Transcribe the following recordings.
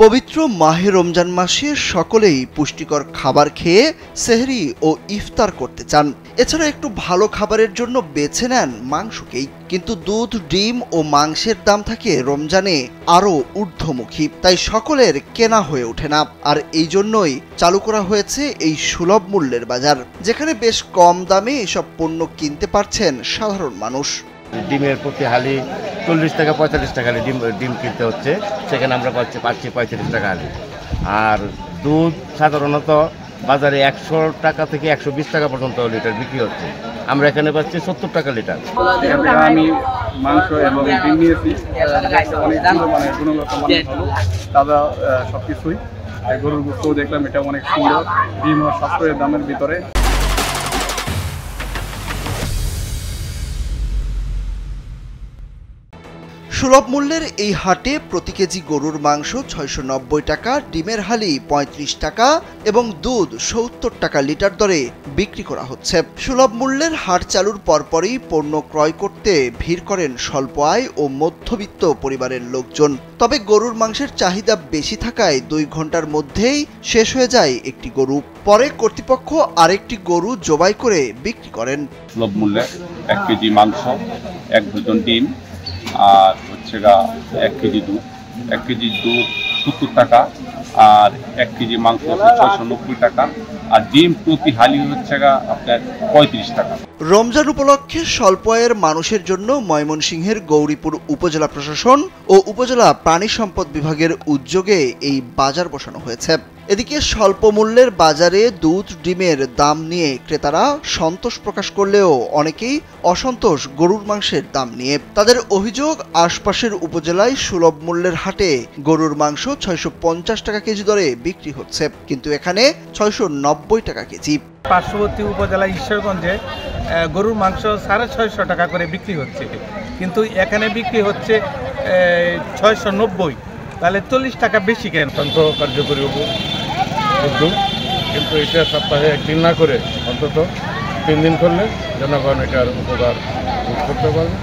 পবিত্র মাহে রমজান মাসে সকলেই পুষ্টিকর খাবার খেয়ে সেহরি ও ইফতার করতে চান। এছাড়া একটু ভালো খাবারের জন্য বেছে নেন মাংসকেই। কিন্তু দুধ, ডিম ও মাংসের দাম থাকে রমজানে আরও ঊর্ধ্বমুখী, তাই সকলের কেনা হয়ে ওঠে না। আর এই জন্যই চালু করা হয়েছে এই সুলভ মূল্যের বাজার, যেখানে বেশ কম দামে এসব পণ্য কিনতে পারছেন সাধারণ মানুষ। ডিমের প্রতি হালি 40 থেকে 45 টাকা ডিম কিনতে হচ্ছে, সেখানে আমরা পাচ্ছি 35 টাকা হালি। আর দুধ সাধারণত বাজারে 100 টাকা থেকে 120 টাকা পর্যন্ত লিটার বিক্রি হচ্ছে, আমরা এখানে পাচ্ছি 70 টাকা লিটার। আমি মাংস এবং ডিম নিয়েছি, অনেক মানে গুণগত মান তাজা সবকিছুই। গরুর গোস্ত দেখলাম, এটা অনেক সুন্দর, ডিম ও সাশ্রয়ের দামের ভিতরে। সুলভ মূল্যের এই হাটে প্রতি কেজি গরুর মাংস 690 টাকা, ডিমের হালি 35 টাকা এবং দুধ 70 টাকা লিটার দরে বিক্রি করা হচ্ছে। সুলভ মূল্যের হাট চালুর পরপরই পণ্য ক্রয় করতে ভিড় করেন স্বল্প আয় ও মধ্যবিত্ত পরিবারের লোকজন। তবে গরুর মাংসের চাহিদা বেশি থাকায় 2 ঘন্টার মধ্যেই শেষ হয়ে যায় একটি গরু। পরে কর্তৃপক্ষ আরেকটি গরু জবাই করে বিক্রি করেন। সুলভ মূল্যে 1 কেজি মাংস, 1 ডজন ডিম আর হচ্ছে 1 কেজি দুধ। 1 কেজি দুধ 70 টাকা আর 1 কেজি মাংস 690 টাকা আর ডিম প্রতি হালি হচ্ছে আপনার 35 টাকা। রমজান উপলক্ষে স্বল্প আয়ের মানুষের জন্য ময়মনসিংহের গৌরীপুর উপজেলা প্রশাসন ও উপজেলা প্রাণী সম্পদ বিভাগের উদ্যোগে এই বাজার বসানো হয়েছে। এদিকে স্বল্প মূল্যের বাজারে দুধ, ডিমের দাম নিয়ে ক্রেতারা সন্তোষ প্রকাশ করলেও অনেকেই অসন্তোষ গরুর মাংসের দাম নিয়ে। তাদের অভিযোগ, আশপাশের উপজেলায় সুলভ মূল্যের হাটে গরুর মাংস 650 টাকা কেজি দরে বিক্রি হচ্ছে, কিন্তু এখানে 690 টাকা কেজি। পার্শ্ববর্তী উপজেলা ঈশ্বরগঞ্জে গরুর মাংস 650 টাকা করে বিক্রি হচ্ছে, কিন্তু এখানে বিক্রি হচ্ছে 690, তাহলে 40 টাকা বেশি কেন? অত্যন্ত কার্যকরী উদ্যোগ, কিন্তু এটা সপ্তাহে 1 দিন না করে অন্তত 3 দিন করলে জনগণ এটার উপকার ভোগ করতে পারবে।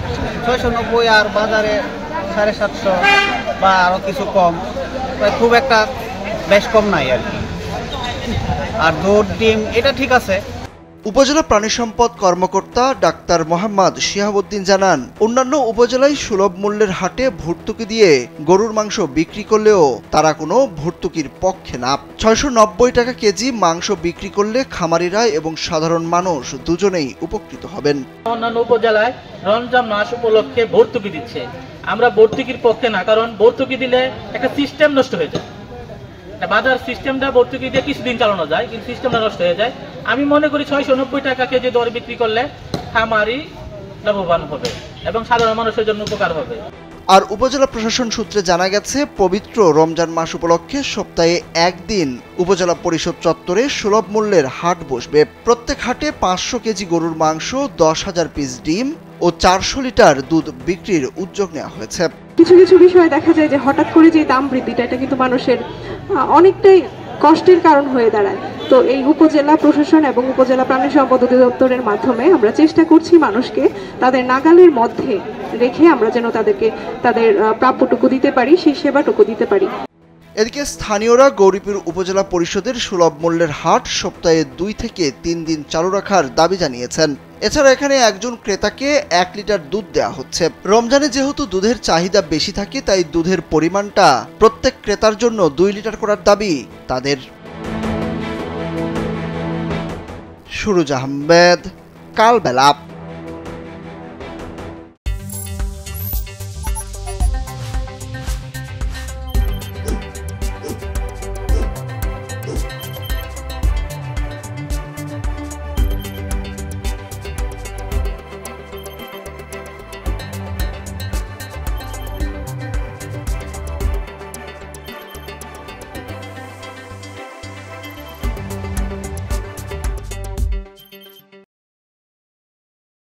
690 আর বাজারে 750 বা আরও কিছু কম, খুব একটা বেশ কম নাই আর কি। আর দুধ, ডিম এটা ঠিক আছে। উপজেলা প্রাণী সম্পদ কর্মকর্তা ডাক্তার মোহাম্মদ শিহাবুদ্দিন জানান, অন্যান্য উপজেলায় সুলভ মূল্যের হাটে ভর্তুকি দিয়ে গরুর মাংস বিক্রি করলেও তারা কোনো ভর্তুকির পক্ষে না। 690 টাকা কেজি মাংস বিক্রি করলে খামারিরা এবং সাধারণ মানুষ দুজনেই উপকৃত হবেন। অন্যান্য উপজেলায় রমজান মাস উপলক্ষে ভর্তুকি দিচ্ছে, আমরা ভর্তুকির পক্ষে না, কারণ ভর্তুকি দিলে একটা সিস্টেম নষ্ট হয়ে যায়। বাজার সিস্টেমটা ভর্তুকি দিয়ে কিছুদিন চালানো যায়, কিন্তু সিস্টেমটা নষ্ট হয়ে যায়। আমি মনে করি 690 টাকা কেজি দরে বিক্রি করলে খামারি লাভবান হবে এবং সাধারণ মানুষের জন্য উপকার হবে। আর উপজেলা প্রশাসন সূত্রে জানা গেছে, পবিত্র রমজান মাস উপলক্ষে সপ্তাহে 1 দিন উপজেলা পরিষদ চত্বরে সুলভ মূল্যের হাট বসবে। প্রত্যেক হাটে 500 কেজি গরুর মাংস, 10,000 পিস ডিম ও 400 লিটার দুধ বিক্রির উদ্যোগ নেওয়া হয়েছে। কিছু কিছু বিষয় দেখা যায় যে হঠাৎ করে যে দাম বৃদ্ধিটা, এটা কিন্তু মানুষের অনেকটাই কষ্টের কারণ হয়ে দাঁড়ায়। তো এই উপজেলা প্রশাসন এবং উপজেলা প্রাণী সম্পদ অধিদপ্তরের মাধ্যমে আমরা চেষ্টা করছি মানুষকে তাদের নাগালের মধ্যে রেখে আমরা যেন তাদেরকে তাদের প্রাপ্যটুকু দিতে পারি, সেই সেবাটুকু দিতে পারি। এদিকে স্থানীয়রা গৌরীপুর উপজেলা পরিষদের সুলভ মূল্যের হাট সপ্তাহে 2 থেকে 3 দিন চালু রাখার দাবি জানিয়েছেন। এছাড়া এখানে একজন ক্রেতাকে 1 লিটার দুধ দেওয়া হচ্ছে। রমজানে যেহেতু দুধের চাহিদা বেশি থাকে, তাই দুধের পরিমাণটা প্রত্যেক ক্রেতার জন্য 2 লিটার করার দাবি তাদের। সুরুজ আহমেদ, কালবেলা।